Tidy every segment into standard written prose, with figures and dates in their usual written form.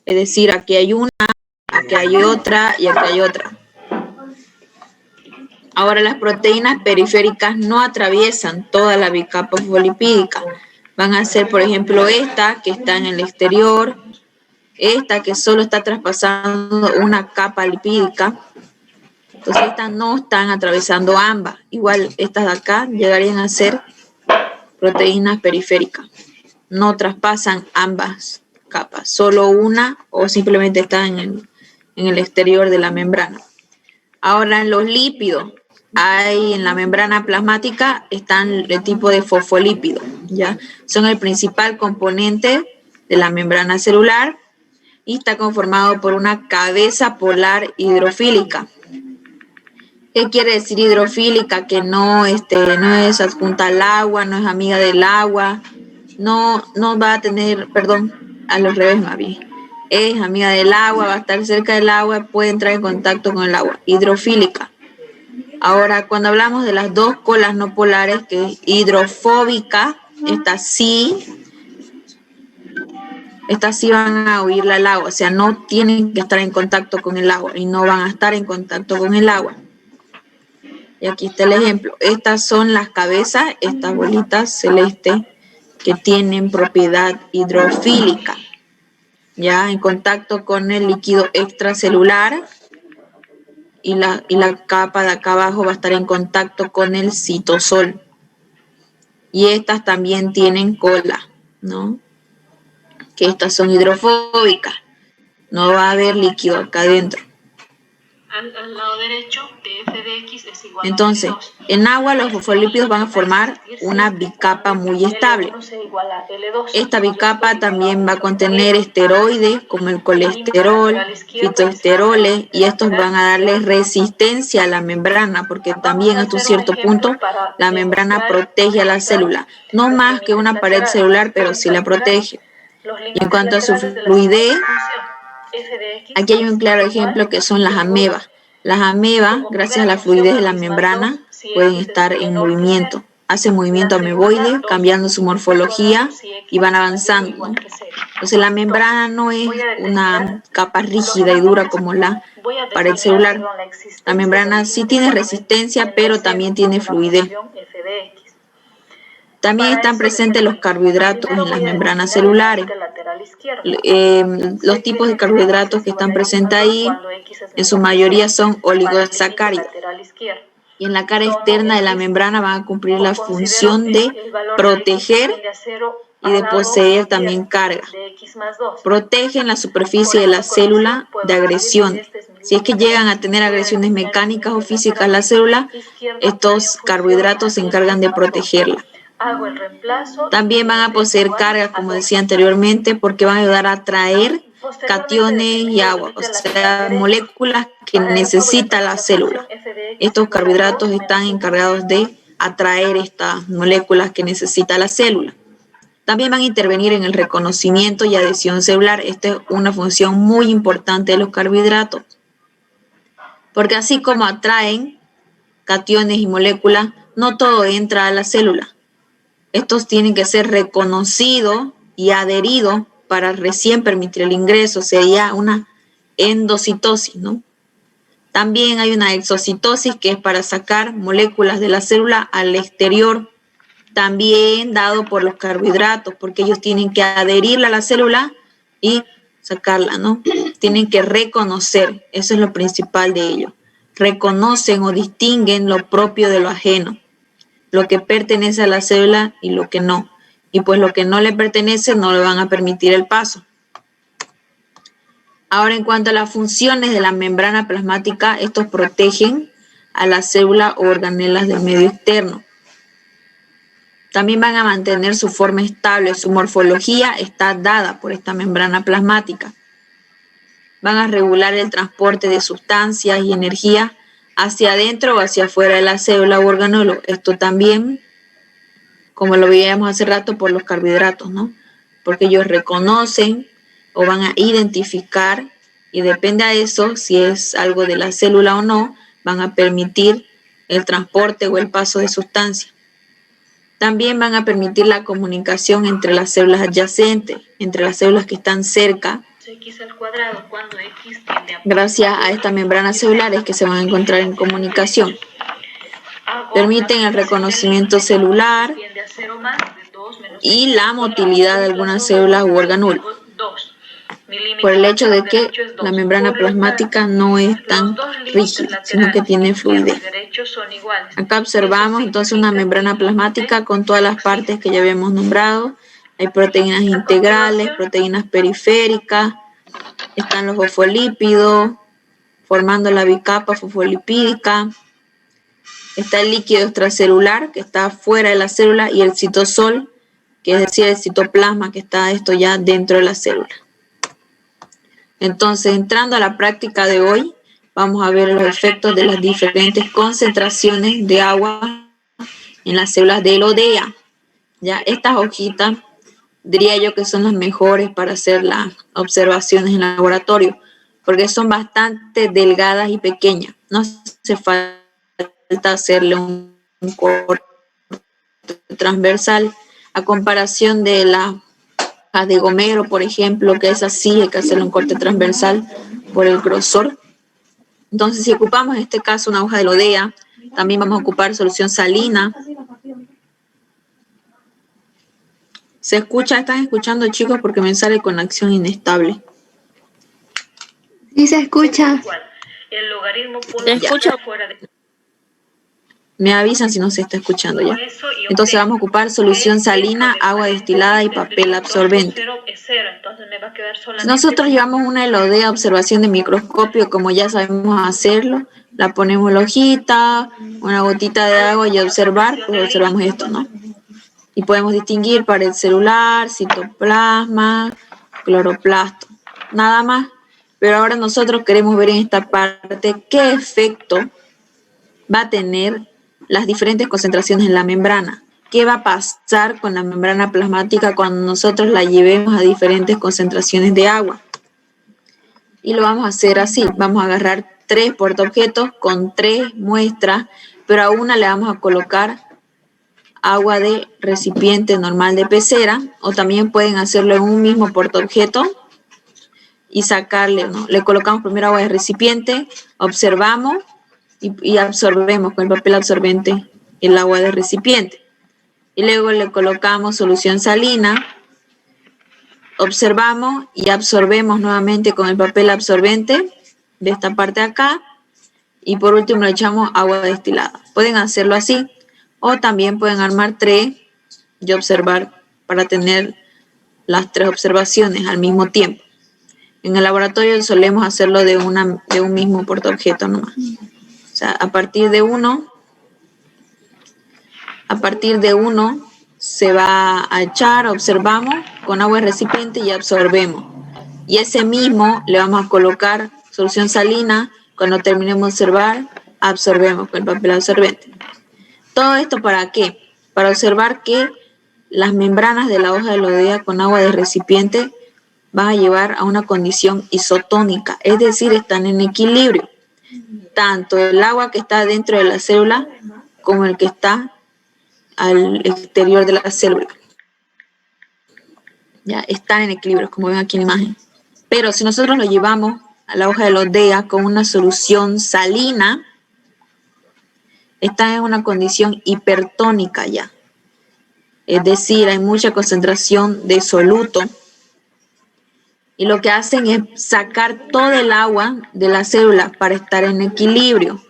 Es decir, aquí hay una, aquí hay otra y aquí hay otra. Ahora, las proteínas periféricas no atraviesan toda la bicapa fosfolipídica. Van a ser, por ejemplo, esta que está en el exterior, esta que solo está traspasando una capa lipídica. Entonces, estas no están atravesando ambas. Igual, estas de acá llegarían a ser proteínas periféricas. No traspasan ambas capas, solo una o simplemente están en el exterior de la membrana. Ahora, en los lípidos, hay en la membrana plasmática están el tipo de fosfolípidos, ¿ya? Son el principal componente de la membrana celular y está conformado por una cabeza polar hidrofílica. ¿Qué quiere decir hidrofílica? Que no es adjunta al agua, no es amiga del agua, no va a tener, perdón, a los revés más bien. Es amiga del agua, va a estar cerca del agua, puede entrar en contacto con el agua. Hidrofílica. Ahora, cuando hablamos de las dos colas no polares, que es hidrofóbica, estas sí van a huirle al agua, o sea, no tienen que estar en contacto con el agua y no van a estar en contacto con el agua. Y aquí está el ejemplo. Estas son las cabezas, estas bolitas celestes que tienen propiedad hidrofílica, ya en contacto con el líquido extracelular. Y la capa de acá abajo va a estar en contacto con el citosol. Y estas también tienen cola, ¿no? Que estas son hidrofóbicas. No va a haber líquido acá adentro. Al lado derecho de f de x es igual a Entonces, L2. en agua los fosfolípidos van a formar una bicapa muy estable. Esta bicapa también va a contener esteroides como el colesterol, fitoesteroles, y estos van a darle resistencia a la membrana, porque también hasta un cierto punto la membrana protege a la célula. No más que una pared celular, pero sí la protege. Y en cuanto a su fluidez, aquí hay un claro ejemplo que son las amebas. Las amebas, gracias a la fluidez de la membrana, pueden estar en movimiento. Hacen movimiento ameboide, cambiando su morfología y van avanzando. Entonces la membrana no es una capa rígida y dura como la pared celular. La membrana sí tiene resistencia, pero también tiene fluidez. También están presentes los carbohidratos en las membranas celulares. Los tipos de carbohidratos que están presentes ahí, en su mayoría son oligosacáridos. Y en la cara externa de la membrana van a cumplir la función de proteger y de poseer también carga. Protegen la superficie de la célula de agresión. Si es que llegan a tener agresiones mecánicas o físicas la célula, estos carbohidratos se encargan de protegerla. También van a poseer cargas, como decía anteriormente, porque van a ayudar a atraer cationes y agua, o sea, moléculas que necesita la célula. Estos carbohidratos están encargados de atraer estas moléculas que necesita la célula. También van a intervenir en el reconocimiento y adhesión celular. Esta es una función muy importante de los carbohidratos, porque así como atraen cationes y moléculas, no todo entra a la célula. Estos tienen que ser reconocidos y adheridos para recién permitir el ingreso. Sería una endocitosis, ¿no? También hay una exocitosis, que es para sacar moléculas de la célula al exterior, también dado por los carbohidratos, porque ellos tienen que adherirla a la célula y sacarla, ¿no? Tienen que reconocer, eso es lo principal de ellos. Reconocen o distinguen lo propio de lo ajeno, lo que pertenece a la célula y lo que no. Y pues lo que no le pertenece no le van a permitir el paso. Ahora, en cuanto a las funciones de la membrana plasmática, estos protegen a la célula o organelas del medio externo. También van a mantener su forma estable, su morfología está dada por esta membrana plasmática. Van a regular el transporte de sustancias y energía hacia adentro o hacia afuera de la célula o organelo. Esto también, como lo veíamos hace rato, por los carbohidratos, ¿no? Porque ellos reconocen o van a identificar, y depende de eso, si es algo de la célula o no, van a permitir el transporte o el paso de sustancias. También van a permitir la comunicación entre las células adyacentes, entre las células que están cerca 2x al cuadrado cuando x tiende a... Gracias a estas membranas celulares que se van a encontrar en comunicación. Permiten el reconocimiento celular y la motilidad de algunas células u orgánulos, por el hecho de que la membrana plasmática no es tan rígida, sino que tiene fluidez. Acá observamos entonces una membrana plasmática con todas las partes que ya habíamos nombrado. Hay proteínas integrales, proteínas periféricas, están los fosfolípidos, formando la bicapa fosfolipídica. Está el líquido extracelular, que está fuera de la célula, y el citosol, que es decir, el citoplasma, que está esto ya dentro de la célula. Entonces, entrando a la práctica de hoy, vamos a ver los efectos de las diferentes concentraciones de agua en las células del ODEA. Ya estas hojitas, diría yo que son las mejores para hacer las observaciones en laboratorio, porque son bastante delgadas y pequeñas. No hace falta hacerle un corte transversal a comparación de la de gomero, por ejemplo, que es así, hay que hacerle un corte transversal por el grosor. Entonces, si ocupamos en este caso una hoja de ODEA, también vamos a ocupar solución salina. ¿Se escucha? ¿Están escuchando, chicos? Porque me sale conexión inestable. Sí, se escucha. El logaritmo puede estar fuera de... Me avisan si no se está escuchando ya. Entonces vamos a ocupar solución salina, agua destilada y papel absorbente. Si nosotros llevamos una LODEA observación de microscopio, como ya sabemos hacerlo, la ponemos la hojita, una gotita de agua y observar, pues observamos esto, ¿no? Y podemos distinguir pared celular, citoplasma, cloroplasto, nada más. Pero ahora nosotros queremos ver en esta parte qué efecto va a tener las diferentes concentraciones en la membrana. ¿Qué va a pasar con la membrana plasmática cuando nosotros la llevemos a diferentes concentraciones de agua? Y lo vamos a hacer así. Vamos a agarrar 3 portaobjetos con 3 muestras, pero a una le vamos a colocar agua de recipiente normal de pecera, o también pueden hacerlo en un mismo portaobjeto y sacarle, ¿no? Le colocamos primero agua de recipiente, observamos y absorbemos con el papel absorbente el agua de recipiente. Y luego le colocamos solución salina, observamos y absorbemos nuevamente con el papel absorbente de esta parte de acá. Y por último le echamos agua destilada. Pueden hacerlo así, o también pueden armar 3 y observar para tener las 3 observaciones al mismo tiempo. En el laboratorio solemos hacerlo de un mismo portaobjeto nomás. O sea, a partir de uno se va a echar, observamos con agua de recipiente y absorbemos. Y ese mismo le vamos a colocar solución salina. Cuando terminemos de observar, absorbemos con el papel absorbente. ¿Todo esto para qué? Para observar que las membranas de la hoja de LODEA con agua de recipiente van a llevar a una condición isotónica, es decir, están en equilibrio. Tanto el agua que está dentro de la célula como el que está al exterior de la célula. Ya están en equilibrio, como ven aquí en la imagen. Pero si nosotros lo llevamos a la hoja de LODEA con una solución salina, están en una condición hipertónica ya. Es decir, hay mucha concentración de soluto. Y lo que hacen es sacar todo el agua de la célula para estar en equilibrio.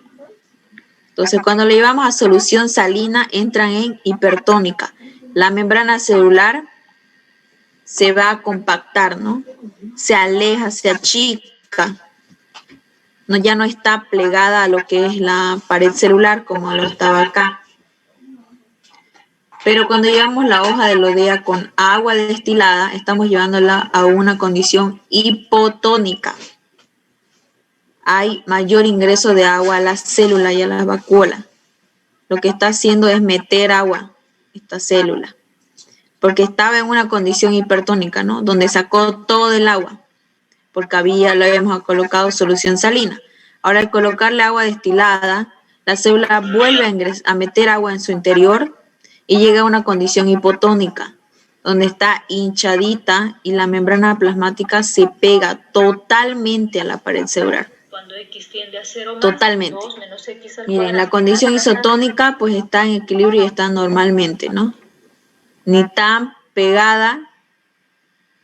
Entonces, cuando le llevamos a solución salina, entran en hipertónica. La membrana celular se va a compactar, ¿no? Se aleja, se achica. No, ya no está plegada a lo que es la pared celular como lo estaba acá. Pero cuando llevamos la hoja de LODEA con agua destilada, estamos llevándola a una condición hipotónica. Hay mayor ingreso de agua a la célula y a la vacuola. Lo que está haciendo es meter agua esta célula, porque estaba en una condición hipertónica, ¿no? Donde sacó todo el agua, porque le habíamos colocado solución salina. Ahora, al colocarle agua destilada, la célula vuelve a meter agua en su interior y llega a una condición hipotónica, donde está hinchadita y la membrana plasmática se pega totalmente a la pared celular. Cuando X tiende a 0 más, totalmente. 2 menos X al Miren, la cuadrado. condición isotónica pues está en equilibrio y está normalmente, ¿no? Ni tan pegada,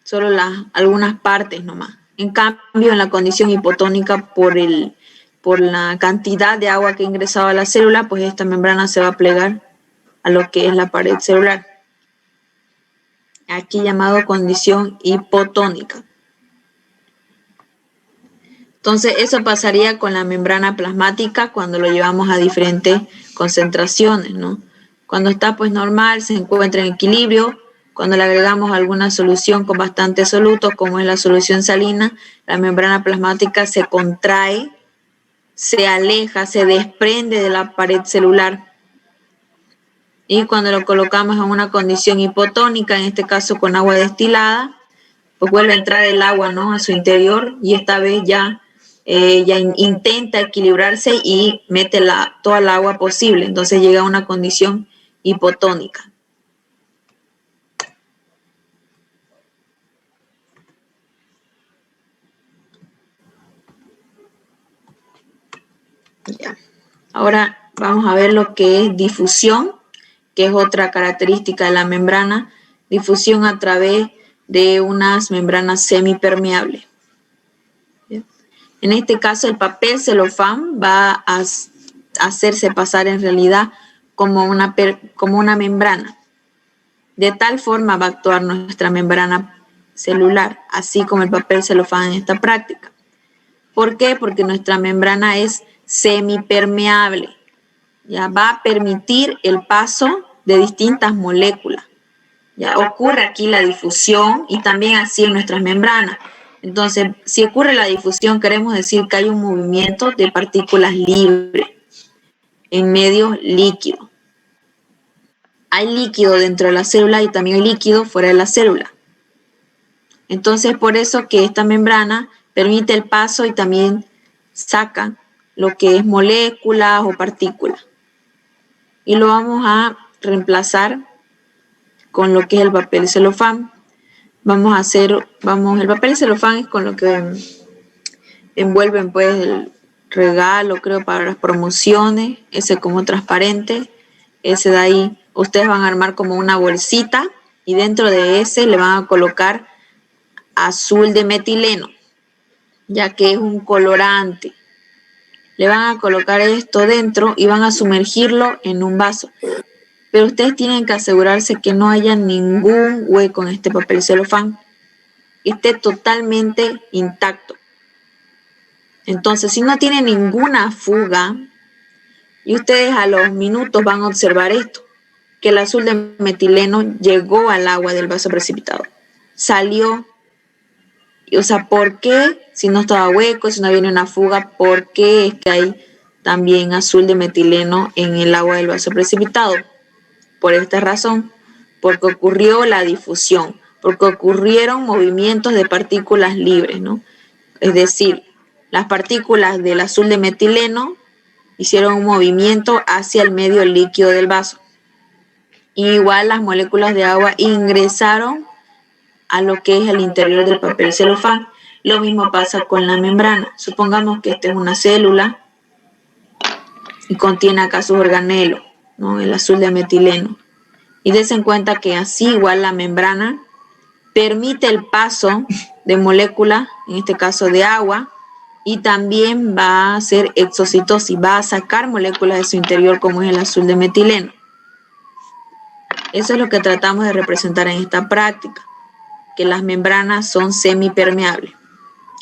solo algunas partes nomás. En cambio, en la condición hipotónica, por la cantidad de agua que ha ingresado a la célula, pues esta membrana se va a plegar a lo que es la pared celular. Aquí llamado condición hipotónica. Entonces, eso pasaría con la membrana plasmática cuando lo llevamos a diferentes concentraciones, ¿no? Cuando está pues normal, se encuentra en equilibrio. Cuando le agregamos alguna solución con bastantes solutos, como es la solución salina, la membrana plasmática se contrae, se aleja, se desprende de la pared celular. Y cuando lo colocamos en una condición hipotónica, en este caso con agua destilada, pues vuelve a entrar el agua, ¿no?, a su interior, y esta vez ya intenta equilibrarse y mete toda el agua posible. Entonces llega a una condición hipotónica. Ya. Ahora vamos a ver lo que es difusión, que es otra característica de la membrana. Difusión a través de unas membranas semipermeables. En este caso, el papel celofán va a hacerse pasar en realidad como una membrana. De tal forma va a actuar nuestra membrana celular, así como el papel celofán en esta práctica. ¿Por qué? Porque nuestra membrana es semipermeable. Ya va a permitir el paso de distintas moléculas. Ya ocurre aquí la difusión y también así en nuestras membranas. Entonces, si ocurre la difusión, queremos decir que hay un movimiento de partículas libres en medio líquido. Hay líquido dentro de la célula y también hay líquido fuera de la célula. Entonces, por eso que esta membrana permite el paso y también saca lo que es moléculas o partículas. Y lo vamos a reemplazar con lo que es el papel celofán. El papel celofán es con lo que envuelven pues el regalo, creo, para las promociones, ese como transparente, ese de ahí ustedes van a armar como una bolsita y dentro de ese le van a colocar azul de metileno, ya que es un colorante. Le van a colocar esto dentro y van a sumergirlo en un vaso. Pero ustedes tienen que asegurarse que no haya ningún hueco en este papel celofán, que esté totalmente intacto. Entonces, si no tiene ninguna fuga, y ustedes a los minutos van a observar esto, que el azul de metileno llegó al agua del vaso precipitado, salió. O sea, ¿por qué? Si no estaba hueco, si no viene una fuga, ¿por qué es que hay también azul de metileno en el agua del vaso precipitado? Por esta razón, porque ocurrió la difusión, porque ocurrieron movimientos de partículas libres, ¿no? Es decir, las partículas del azul de metileno hicieron un movimiento hacia el medio líquido del vaso. Y igual las moléculas de agua ingresaron a lo que es el interior del papel celofán. Lo mismo pasa con la membrana. Supongamos que esta es una célula y contiene acá sus organelos, ¿no?, el azul de metileno. Y dense cuenta que así igual la membrana permite el paso de moléculas, en este caso de agua, y también va a hacer exocitosis, va a sacar moléculas de su interior como es el azul de metileno. Eso es lo que tratamos de representar en esta práctica, que las membranas son semipermeables,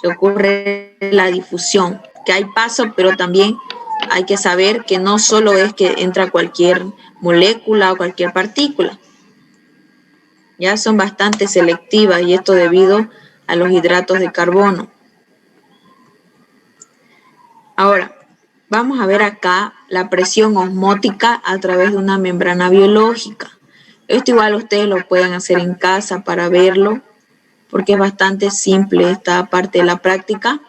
que ocurre la difusión, que hay paso, pero también hay que saber que no solo es que entra cualquier molécula o cualquier partícula. Ya son bastante selectivas y esto debido a los hidratos de carbono. Ahora, vamos a ver acá la presión osmótica a través de una membrana biológica. Esto igual ustedes lo pueden hacer en casa para verlo, porque es bastante simple esta parte de la práctica.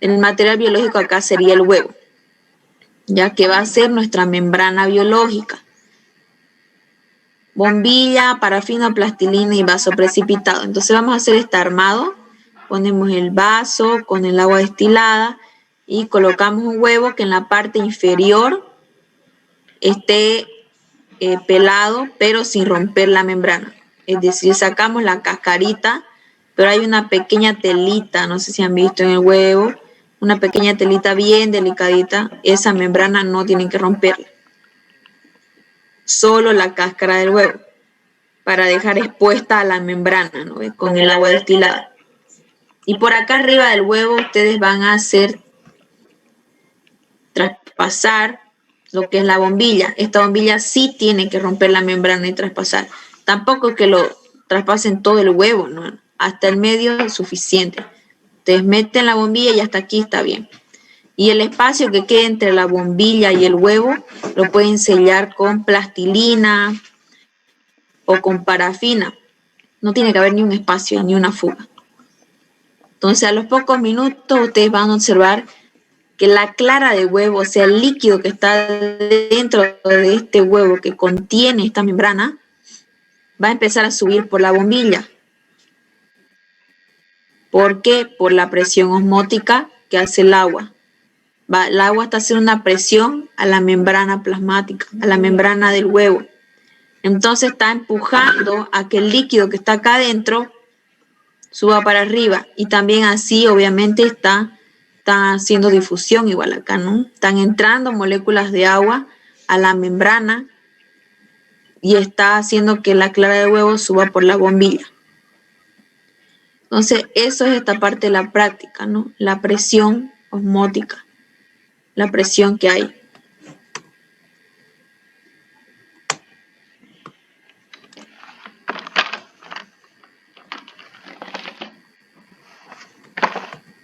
El material biológico acá sería el huevo, ya que va a ser nuestra membrana biológica. bombilla, parafina, plastilina y vaso precipitado. Entonces vamos a hacer este armado. Ponemos el vaso con el agua destilada y colocamos un huevo que en la parte inferior esté pelado, pero sin romper la membrana. Es decir, sacamos la cascarita, pero hay una pequeña telita, no sé si han visto en el huevo, una pequeña telita bien delicadita. Esa membrana no tienen que romperla. Solo la cáscara del huevo, para dejar expuesta a la membrana, ¿no? Con el agua destilada. Y por acá arriba del huevo ustedes van a hacer traspasar lo que es la bombilla. Esta bombilla sí tiene que romper la membrana y traspasar. Tampoco que lo traspasen todo el huevo, ¿no? Hasta el medio es suficiente. Ustedes meten la bombilla y hasta aquí está bien. Y el espacio que quede entre la bombilla y el huevo lo pueden sellar con plastilina o con parafina. No tiene que haber ni un espacio ni una fuga. Entonces, a los pocos minutos ustedes van a observar que la clara de huevo, o sea, el líquido que está dentro de este huevo que contiene esta membrana, va a empezar a subir por la bombilla. ¿Por qué? Por la presión osmótica que hace el agua. El agua está haciendo una presión a la membrana plasmática, a la membrana del huevo. Entonces está empujando a que el líquido que está acá adentro suba para arriba, y también así obviamente está haciendo difusión igual acá, ¿no? Están entrando moléculas de agua a la membrana y está haciendo que la clara de huevo suba por la bombilla. Entonces eso es esta parte de la práctica, ¿no? La presión osmótica, la presión que hay.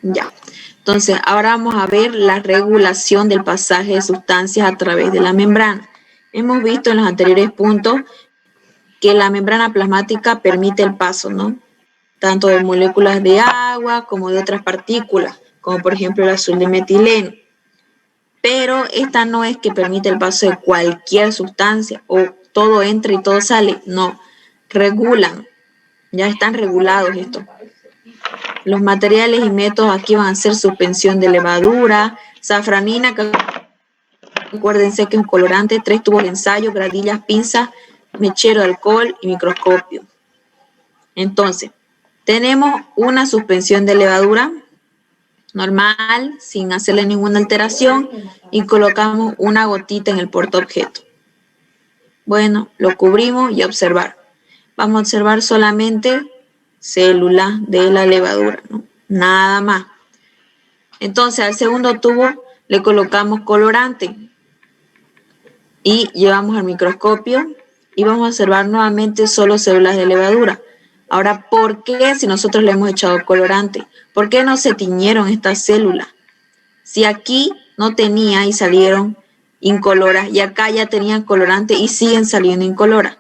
Ya. Entonces, ahora vamos a ver la regulación del pasaje de sustancias a través de la membrana. Hemos visto en los anteriores puntos que la membrana plasmática permite el paso, ¿no? Tanto de moléculas de agua como de otras partículas, como por ejemplo el azul de metileno. Pero esta no es que permite el paso de cualquier sustancia o todo entra y todo sale, no. Regulan, ya están regulados estos. Los materiales y métodos aquí van a ser suspensión de levadura, safranina, que acuérdense que es un colorante, 3 tubos de ensayo, gradillas, pinzas, mechero de alcohol y microscopio. Entonces, tenemos una suspensión de levadura normal, sin hacerle ninguna alteración, y colocamos una gotita en el portaobjeto. Bueno, lo cubrimos y observar. Vamos a observar solamente células de la levadura, ¿no? Nada más. Entonces al segundo tubo le colocamos colorante y llevamos al microscopio y vamos a observar nuevamente solo células de levadura. Ahora, ¿por qué si nosotros le hemos echado colorante? ¿Por qué no se tiñeron estas células? Si aquí no tenía y salieron incoloras y acá ya tenían colorante y siguen saliendo incoloras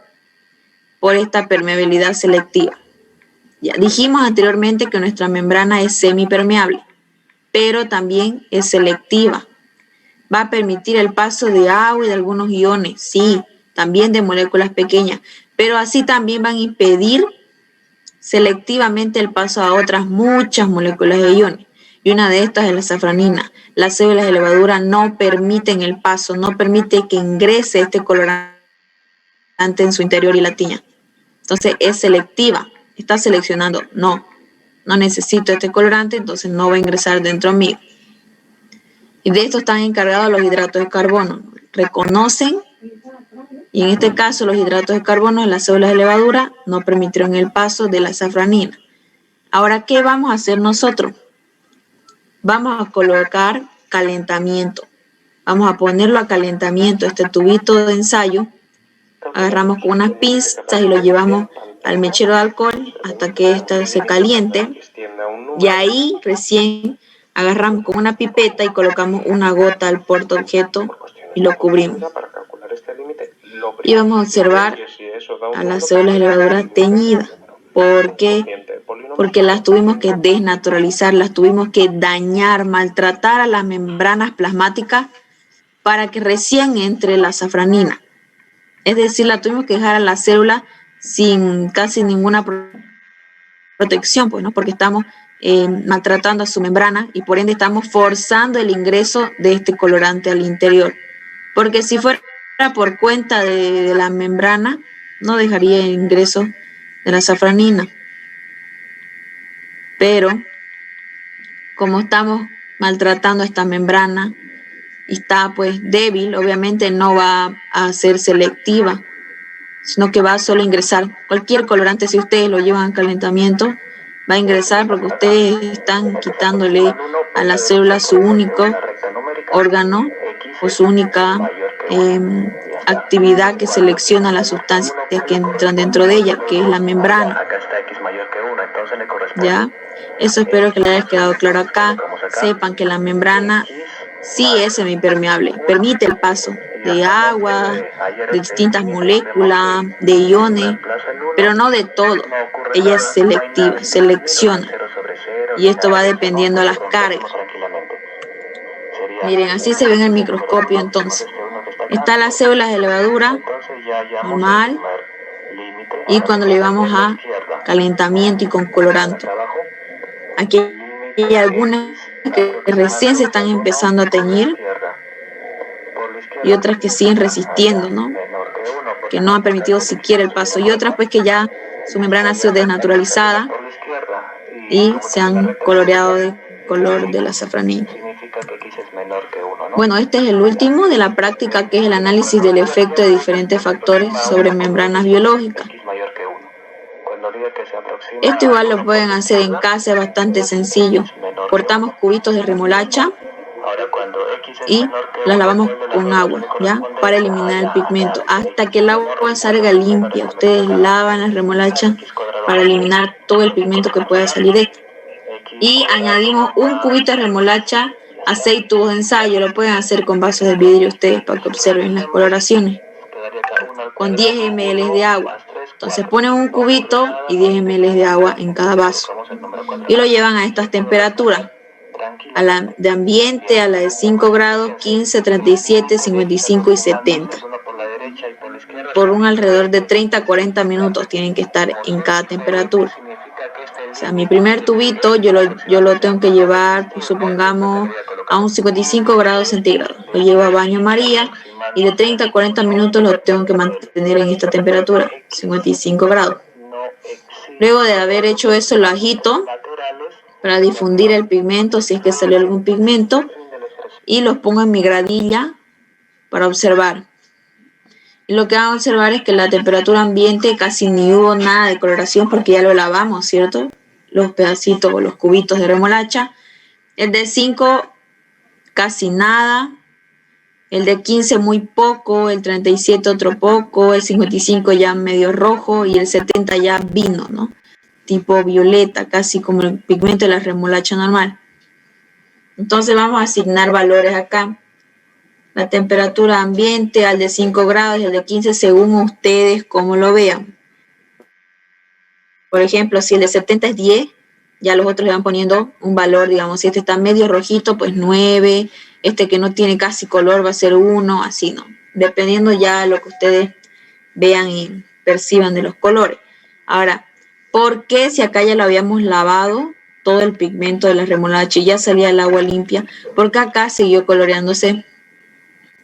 por esta permeabilidad selectiva. Ya dijimos anteriormente que nuestra membrana es semipermeable, pero también es selectiva. Va a permitir el paso de agua y de algunos iones, sí, también de moléculas pequeñas, pero así también van a impedir selectivamente el paso a otras muchas moléculas de iones. Y una de estas es la safranina. Las células de levadura no permiten el paso, no permite que ingrese este colorante en su interior y la tiña. Entonces es selectiva. Está seleccionando, no necesito este colorante, entonces no va a ingresar dentro mío. Y de esto están encargados los hidratos de carbono. Reconocen, y en este caso los hidratos de carbono en las células de levadura no permitieron el paso de la safranina. Ahora, ¿qué vamos a hacer nosotros? Vamos a colocar calentamiento. Vamos a ponerlo a calentamiento, este tubito de ensayo. Agarramos con unas pinzas y lo llevamos al mechero de alcohol hasta que ésta se caliente, y ahí recién agarramos con una pipeta y colocamos una gota al portaobjeto y lo cubrimos. Y vamos a observar a las células de levadura teñidas. ¿Por qué? Porque las tuvimos que desnaturalizar, las tuvimos que dañar, maltratar a las membranas plasmáticas para que recién entre la safranina. Es decir, la tuvimos que dejar a la célula sin casi ninguna protección, pues, ¿no? Porque estamos maltratando a su membrana y por ende estamos forzando el ingreso de este colorante al interior. Porque si fuera por cuenta de la membrana, no dejaría el ingreso de la safranina. Pero como estamos maltratando esta membrana y está pues débil, obviamente no va a ser selectiva, sino que va a solo ingresar cualquier colorante. Si ustedes lo llevan a calentamiento, va a ingresar porque ustedes están quitándole a la célula su único órgano o su única actividad que selecciona las sustancias que entran dentro de ella, que es la membrana. ¿Ya? Eso espero que les haya quedado claro acá. Sepan que la membrana sí es semipermeable, permite el paso de agua, de distintas moléculas, de iones, pero no de todo. Ella es selectiva, selecciona. Y esto va dependiendo de las cargas. Miren, así se ve en el microscopio entonces. Están las células de levadura normal y cuando le vamos a calentamiento y con colorante. Aquí hay algunas que recién se están empezando a teñir y otras que siguen resistiendo, ¿no? Que no han permitido siquiera el paso, y otras pues que ya su membrana ha sido desnaturalizada y se han coloreado de color de la safranina. Bueno, este es el último de la práctica, que es el análisis del efecto de diferentes factores sobre membranas biológicas. Esto igual lo pueden hacer en casa, es bastante sencillo. Cortamos cubitos de remolacha y las lavamos con agua, ¿ya? Para eliminar el pigmento, hasta que el agua salga limpia. Ustedes lavan la remolacha para eliminar todo el pigmento que pueda salir de esta. Y añadimos un cubito de remolacha a 6 tubos de ensayo. Lo pueden hacer con vasos de vidrio ustedes para que observen las coloraciones. Con 10 ml de agua. Entonces ponen un cubito y 10 ml de agua en cada vaso. Y lo llevan a estas temperaturas. A la de ambiente, a la de 5 grados, 15, 37, 55 y 70. Por un alrededor de 30 a 40 minutos tienen que estar en cada temperatura. O sea, mi primer tubito yo lo tengo que llevar, pues, supongamos, a un 55 grados centígrados. Lo llevo a baño María y de 30 a 40 minutos lo tengo que mantener en esta temperatura, 55 grados. Luego de haber hecho eso, lo agito para difundir el pigmento, si es que salió algún pigmento, y los pongo en mi gradilla para observar. Y lo que van a observar es que en la temperatura ambiente casi ni hubo nada de coloración porque ya lo lavamos, ¿cierto? Los pedacitos o los cubitos de remolacha. El de 5 casi nada, el de 15 muy poco, el 37 otro poco, el 55 ya medio rojo y el 70 ya vino, ¿no? Tipo violeta, casi como el pigmento de la remolacha normal. Entonces vamos a asignar valores acá. La temperatura ambiente al de 5 grados y al de 15 según ustedes como lo vean. Por ejemplo, si el de 70 es 10, ya los otros le van poniendo un valor, digamos, si este está medio rojito, pues 9, este que no tiene casi color va a ser 1, así, ¿no? Dependiendo ya de lo que ustedes vean y perciban de los colores. Ahora, ¿por qué si acá ya lo habíamos lavado todo el pigmento de la remolacha y ya salía el agua limpia? Porque acá siguió coloreándose,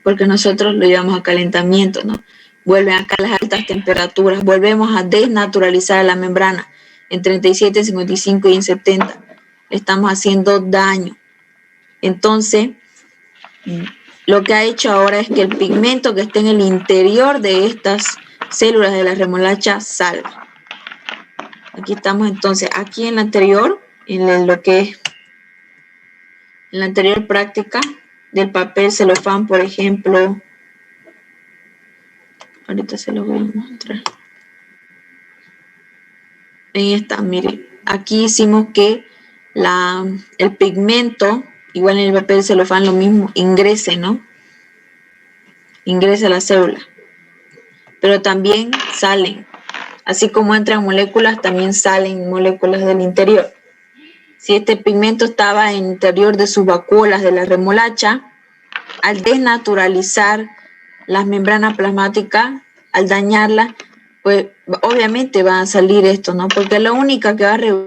porque nosotros lo llevamos a calentamiento, ¿no? Vuelven acá las altas temperaturas, volvemos a desnaturalizar la membrana en 37, 55 y en 70. Le estamos haciendo daño. Entonces, lo que ha hecho ahora es que el pigmento que está en el interior de estas células de la remolacha salga. Aquí estamos entonces, aquí en la anterior, en lo que es en la anterior práctica del papel celofán, por ejemplo. Ahorita se lo voy a mostrar. Ahí está, miren. Aquí hicimos que el pigmento, igual en el papel celofán lo mismo, ingrese, ¿no? Ingresa a la célula. Pero también salen. Así como entran moléculas, también salen moléculas del interior. Si este pigmento estaba en el interior de sus vacuolas de la remolacha, al desnaturalizar las membranas plasmáticas, al dañarla, pues obviamente va a salir esto, ¿no? Porque la única que va a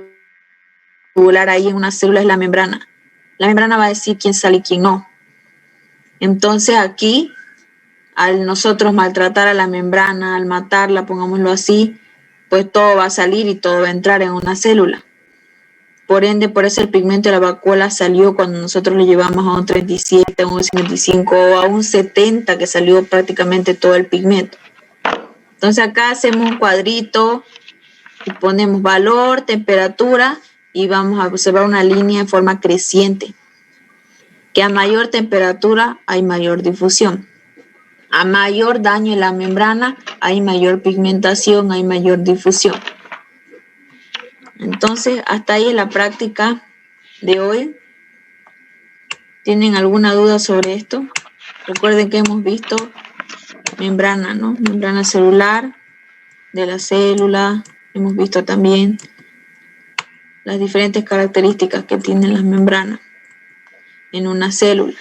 regular ahí en una célula es la membrana. La membrana va a decir quién sale y quién no. Entonces aquí, al nosotros maltratar a la membrana, al matarla, pongámoslo así, pues todo va a salir y todo va a entrar en una célula. Por ende, por eso el pigmento de la vacuola salió cuando nosotros lo llevamos a un 37, a un 55 o a un 70, que salió prácticamente todo el pigmento. Entonces acá hacemos un cuadrito y ponemos valor, temperatura y vamos a observar una línea en forma creciente. Que a mayor temperatura hay mayor difusión. A mayor daño en la membrana hay mayor pigmentación, hay mayor difusión. Entonces, hasta ahí es la práctica de hoy. ¿Tienen alguna duda sobre esto? Recuerden que hemos visto membrana, ¿no? Membrana celular de la célula. Hemos visto también las diferentes características que tienen las membranas en una célula.